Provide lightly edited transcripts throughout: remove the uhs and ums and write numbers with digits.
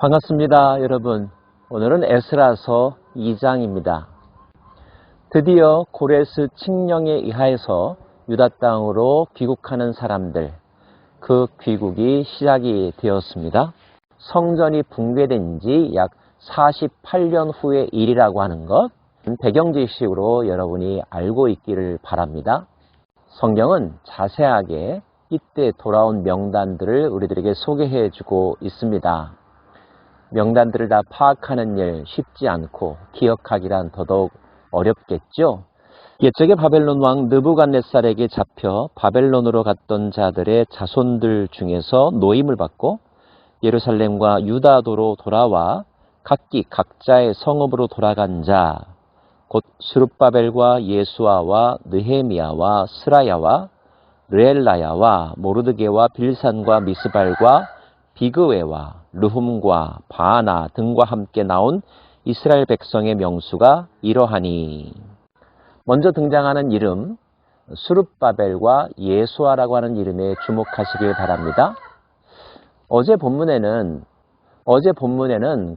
반갑습니다, 여러분. 오늘은 에스라서 2장입니다. 드디어 고레스 칙령에 의하여서 유다 땅으로 귀국하는 사람들, 그 귀국이 시작이 되었습니다. 성전이 붕괴된 지 약 48년 후의 일이라고 하는 것, 배경 지식으로 여러분이 알고 있기를 바랍니다. 성경은 자세하게 이때 돌아온 명단들을 우리들에게 소개해 주고 있습니다. 명단들을 다 파악하는 일 쉽지 않고 기억하기란 더더욱 어렵겠죠. 옛적의 바벨론 왕 느부갓네살에게 잡혀 바벨론으로 갔던 자들의 자손들 중에서 노임을 받고 예루살렘과 유다도로 돌아와 각기 각자의 성읍으로 돌아간 자, 곧 스룹바벨과 예수아와 느헤미야와 스라야와 르엘라야와 모르드게와 빌산과 미스발과 비그웨와 르훔과 바하나 등과 함께 나온 이스라엘 백성의 명수가 이러하니. 먼저 등장하는 이름 스룹바벨과 예수아라고 하는 이름에 주목하시길 바랍니다. 어제 본문에는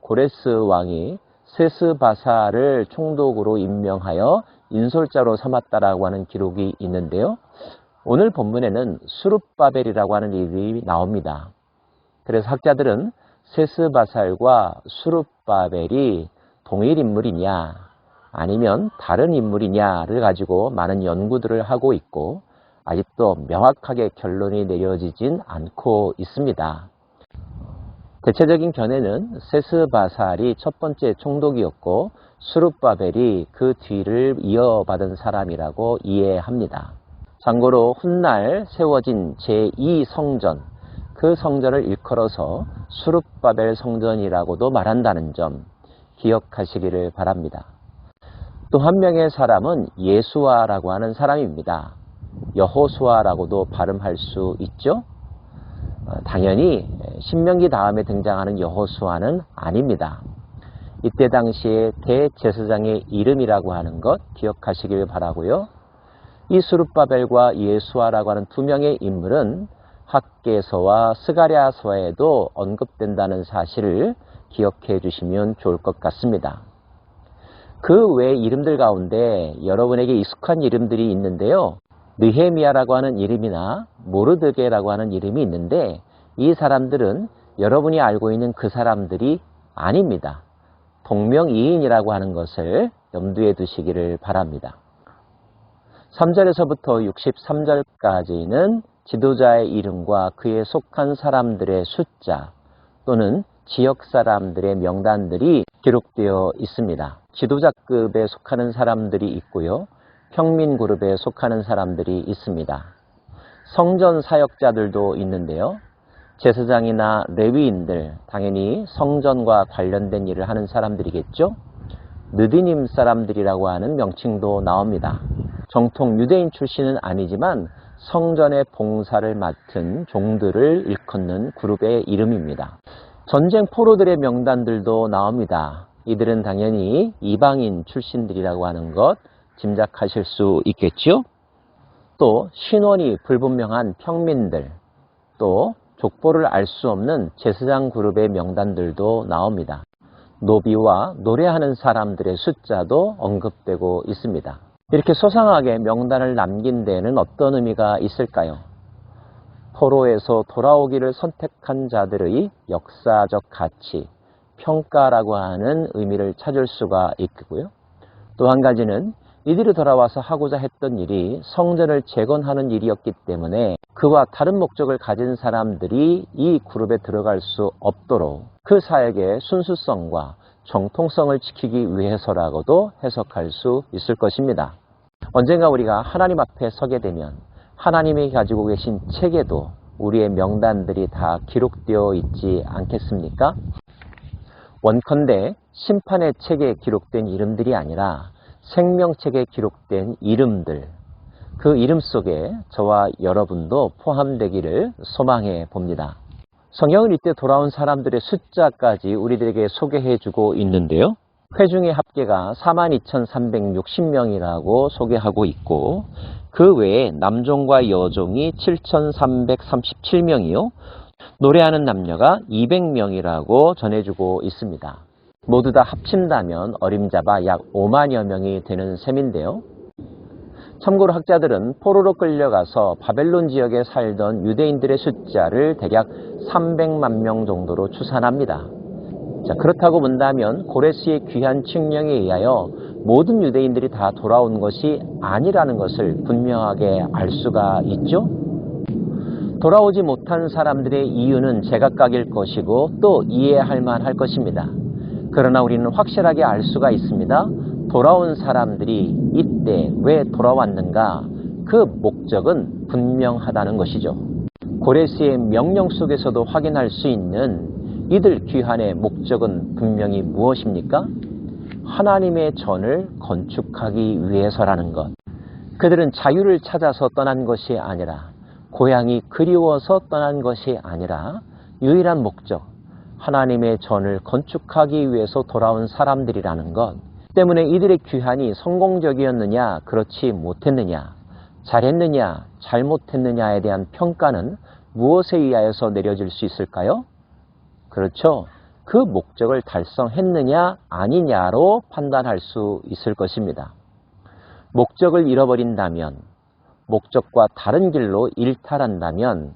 고레스 왕이 세스바사를 총독으로 임명하여 인솔자로 삼았다라고 하는 기록이 있는데요. 오늘 본문에는 스룹바벨이라고 하는 이름이 나옵니다. 그래서 학자들은 세스바살과 스룹바벨이 동일 인물이냐 아니면 다른 인물이냐를 가지고 많은 연구들을 하고 있고 아직도 명확하게 결론이 내려지진 않고 있습니다. 대체적인 견해는 세스바살이 첫 번째 총독이었고 스룹바벨이 그 뒤를 이어받은 사람이라고 이해합니다. 참고로 훗날 세워진 제2성전, 그 성전을 일컬어서 스룹바벨 성전이라고도 말한다는 점 기억하시기를 바랍니다. 또 한 명의 사람은 예수아라고 하는 사람입니다. 여호수아라고도 발음할 수 있죠. 당연히 신명기 다음에 등장하는 여호수아는 아닙니다. 이때 당시에 대제사장의 이름이라고 하는 것 기억하시길 바라고요. 이 스룹바벨과 예수아라고 하는 두 명의 인물은 학개서와 스가랴서에도 언급된다는 사실을 기억해 주시면 좋을 것 같습니다. 그 외 이름들 가운데 여러분에게 익숙한 이름들이 있는데요. 느헤미야라고 하는 이름이나 모르드게라고 하는 이름이 있는데 이 사람들은 여러분이 알고 있는 그 사람들이 아닙니다. 동명이인이라고 하는 것을 염두에 두시기를 바랍니다. 3절에서부터 63절까지는 지도자의 이름과 그에 속한 사람들의 숫자 또는 지역 사람들의 명단들이 기록되어 있습니다. 지도자급에 속하는 사람들이 있고요. 평민 그룹에 속하는 사람들이 있습니다. 성전 사역자들도 있는데요. 제사장이나 레위인들, 당연히 성전과 관련된 일을 하는 사람들이겠죠. 느디님 사람들이라고 하는 명칭도 나옵니다. 정통 유대인 출신은 아니지만 성전의 봉사를 맡은 종들을 일컫는 그룹의 이름입니다. 전쟁 포로들의 명단들도 나옵니다. 이들은 당연히 이방인 출신들이라고 하는 것 짐작하실 수 있겠죠? 또 신원이 불분명한 평민들, 또 족보를 알 수 없는 제사장 그룹의 명단들도 나옵니다. 노비와 노래하는 사람들의 숫자도 언급되고 있습니다. 이렇게 소상하게 명단을 남긴 데에는 어떤 의미가 있을까요? 포로에서 돌아오기를 선택한 자들의 역사적 가치, 평가라고 하는 의미를 찾을 수가 있고요. 또 한 가지는 이들이 돌아와서 하고자 했던 일이 성전을 재건하는 일이었기 때문에 그와 다른 목적을 가진 사람들이 이 그룹에 들어갈 수 없도록 그 사역의 순수성과 정통성을 지키기 위해서라고도 해석할 수 있을 것입니다. 언젠가 우리가 하나님 앞에 서게 되면 하나님이 가지고 계신 책에도 우리의 명단들이 다 기록되어 있지 않겠습니까? 원컨대 심판의 책에 기록된 이름들이 아니라 생명책에 기록된 이름들, 그 이름 속에 저와 여러분도 포함되기를 소망해 봅니다. 성경은 이때 돌아온 사람들의 숫자까지 우리들에게 소개해 주고 있는데요. 회중의 합계가 42,360명이라고 소개하고 있고 그 외에 남종과 여종이 7,337명이요. 노래하는 남녀가 200명이라고 전해주고 있습니다. 모두 다 합친다면 어림잡아 약 5만여 명이 되는 셈인데요. 참고로 학자들은 포로로 끌려가서 바벨론 지역에 살던 유대인들의 숫자를 대략 300만 명 정도로 추산합니다. 자, 그렇다고 본다면 고레스의 귀한 칙령에 의하여 모든 유대인들이 다 돌아온 것이 아니라는 것을 분명하게 알 수가 있죠. 돌아오지 못한 사람들의 이유는 제각각일 것이고 또 이해할 만할 것입니다. 그러나 우리는 확실하게 알 수가 있습니다. 돌아온 사람들이 이때 왜 돌아왔는가? 그 목적은 분명하다는 것이죠. 고레스의 명령 속에서도 확인할 수 있는 이들 귀환의 목적은 분명히 무엇입니까? 하나님의 전을 건축하기 위해서라는 것. 그들은 자유를 찾아서 떠난 것이 아니라, 고향이 그리워서 떠난 것이 아니라 유일한 목적, 하나님의 전을 건축하기 위해서 돌아온 사람들이라는 것 때문에 이들의 귀환이 성공적이었느냐, 그렇지 못했느냐, 잘했느냐, 잘못했느냐에 대한 평가는 무엇에 의하여서 내려질 수 있을까요? 그렇죠. 그 목적을 달성했느냐, 아니냐로 판단할 수 있을 것입니다. 목적을 잃어버린다면, 목적과 다른 길로 일탈한다면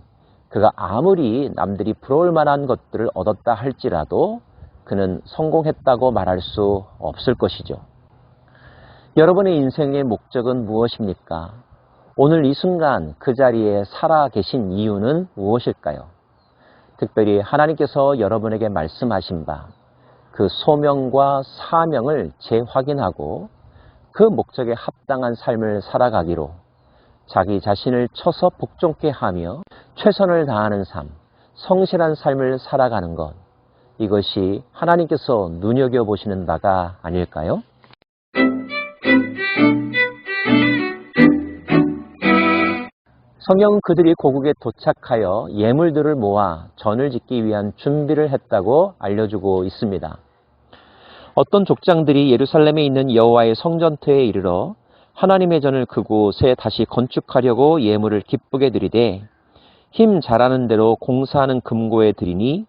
그가 아무리 남들이 부러울 만한 것들을 얻었다 할지라도 그는 성공했다고 말할 수 없을 것이죠. 여러분의 인생의 목적은 무엇입니까? 오늘 이 순간 그 자리에 살아 계신 이유는 무엇일까요? 특별히 하나님께서 여러분에게 말씀하신 바, 그 소명과 사명을 재확인하고 그 목적에 합당한 삶을 살아가기로 자기 자신을 쳐서 복종케 하며 최선을 다하는 삶, 성실한 삶을 살아가는 것, 이것이 하나님께서 눈여겨보시는 바가 아닐까요? 성경은 그들이 고국에 도착하여 예물들을 모아 전을 짓기 위한 준비를 했다고 알려주고 있습니다. 어떤 족장들이 예루살렘에 있는 여호와의 성전터에 이르러 하나님의 전을 그곳에 다시 건축하려고 예물을 기쁘게 드리되 힘 잘하는 대로 공사하는 금고에 드리니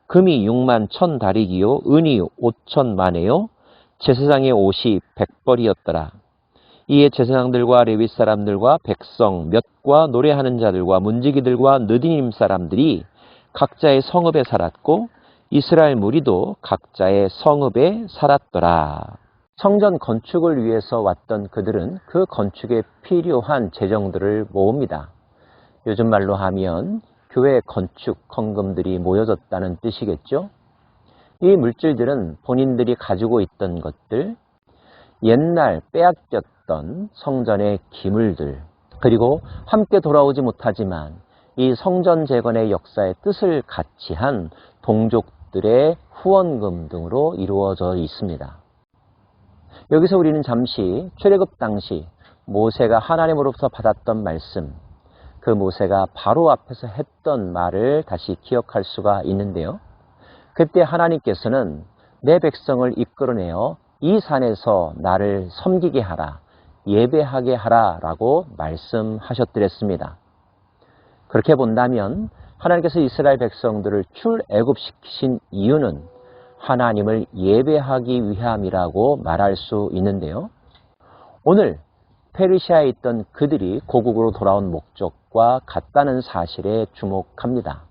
금이 6만 1,000다리기요 은이 5,000만에요 제사장의 옷이 100벌이었더라. 이에 제사장들과 레위 사람들과 백성 몇과 노래하는 자들과 문지기들과 느디님 사람들이 각자의 성읍에 살았고 이스라엘 무리도 각자의 성읍에 살았더라. 성전 건축을 위해서 왔던 그들은 그 건축에 필요한 재정들을 모읍니다. 요즘 말로 하면 교회 건축 헌금들이 모여졌다는 뜻이겠죠. 이 물질들은 본인들이 가지고 있던 것들, 옛날 빼앗겼던 성전의 기물들, 그리고 함께 돌아오지 못하지만 이 성전 재건의 역사의 뜻을 같이 한 동족들의 후원금 등으로 이루어져 있습니다. 여기서 우리는 잠시 출애굽 당시 모세가 하나님으로부터 받았던 말씀, 그 모세가 바로 앞에서 했던 말을 다시 기억할 수가 있는데요. 그때 하나님께서는 내 백성을 이끌어내어 이 산에서 나를 섬기게 하라, 예배하게 하라 라고 말씀하셨더랬습니다. 그렇게 본다면 하나님께서 이스라엘 백성들을 출애굽시키신 이유는 하나님을 예배하기 위함이라고 말할 수 있는데요. 오늘 페르시아에 있던 그들이 고국으로 돌아온 목적과 같다는 사실에 주목합니다.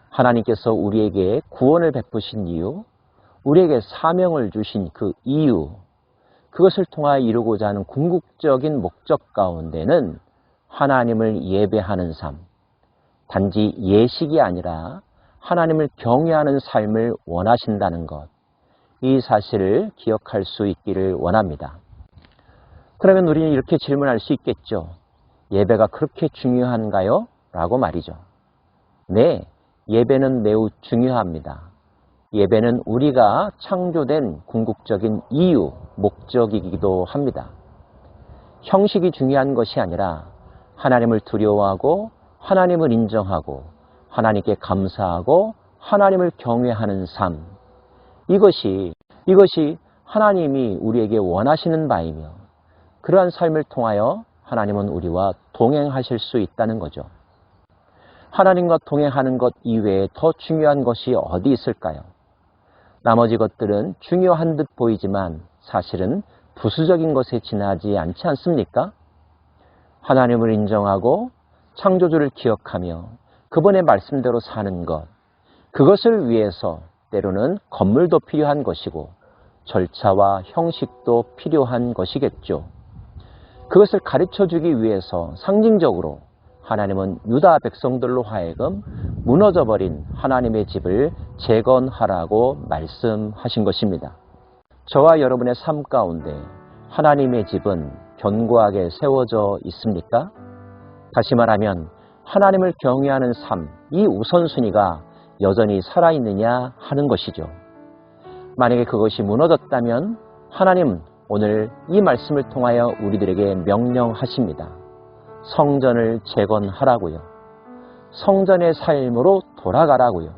하나님께서 우리에게 구원을 베푸신 이유, 우리에게 사명을 주신 그 이유, 그것을 통하여 이루고자 하는 궁극적인 목적 가운데는 하나님을 예배하는 삶, 단지 예식이 아니라 하나님을 경외하는 삶을 원하신다는 것, 이 사실을 기억할 수 있기를 원합니다. 그러면 우리는 이렇게 질문할 수 있겠죠. 예배가 그렇게 중요한가요? 라고 말이죠. 네, 예배는 매우 중요합니다. 예배는 우리가 창조된 궁극적인 이유, 목적이기도 합니다. 형식이 중요한 것이 아니라 하나님을 두려워하고 하나님을 인정하고 하나님께 감사하고 하나님을 경외하는 삶, 이것이 하나님이 우리에게 원하시는 바이며 그러한 삶을 통하여 하나님은 우리와 동행하실 수 있다는 거죠. 하나님과 동행하는 것 이외에 더 중요한 것이 어디 있을까요? 나머지 것들은 중요한 듯 보이지만 사실은 부수적인 것에 지나지 않지 않습니까? 하나님을 인정하고 창조주를 기억하며 그분의 말씀대로 사는 것, 그것을 위해서 때로는 건물도 필요한 것이고 절차와 형식도 필요한 것이겠죠. 그것을 가르쳐주기 위해서 상징적으로 하나님은 유다 백성들로 하여금 무너져버린 하나님의 집을 재건하라고 말씀하신 것입니다. 저와 여러분의 삶 가운데 하나님의 집은 견고하게 세워져 있습니까? 다시 말하면 하나님을 경외하는 삶, 이 우선순위가 여전히 살아있느냐 하는 것이죠. 만약에 그것이 무너졌다면 하나님 오늘 이 말씀을 통하여 우리들에게 명령하십니다. 성전을 재건하라고요. 성전의 삶으로 돌아가라고요.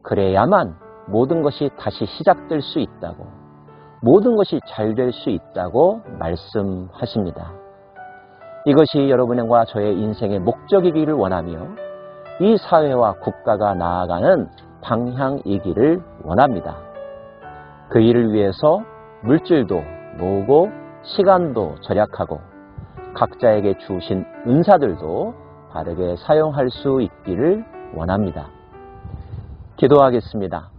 그래야만 모든 것이 다시 시작될 수 있다고, 모든 것이 잘 될 수 있다고 말씀하십니다. 이것이 여러분과 저의 인생의 목적이기를 원하며 이 사회와 국가가 나아가는 방향이기를 원합니다. 그 일을 위해서 물질도 모으고 시간도 절약하고 각자에게 주신 은사들도 바르게 사용할 수 있기를 원합니다. 기도하겠습니다.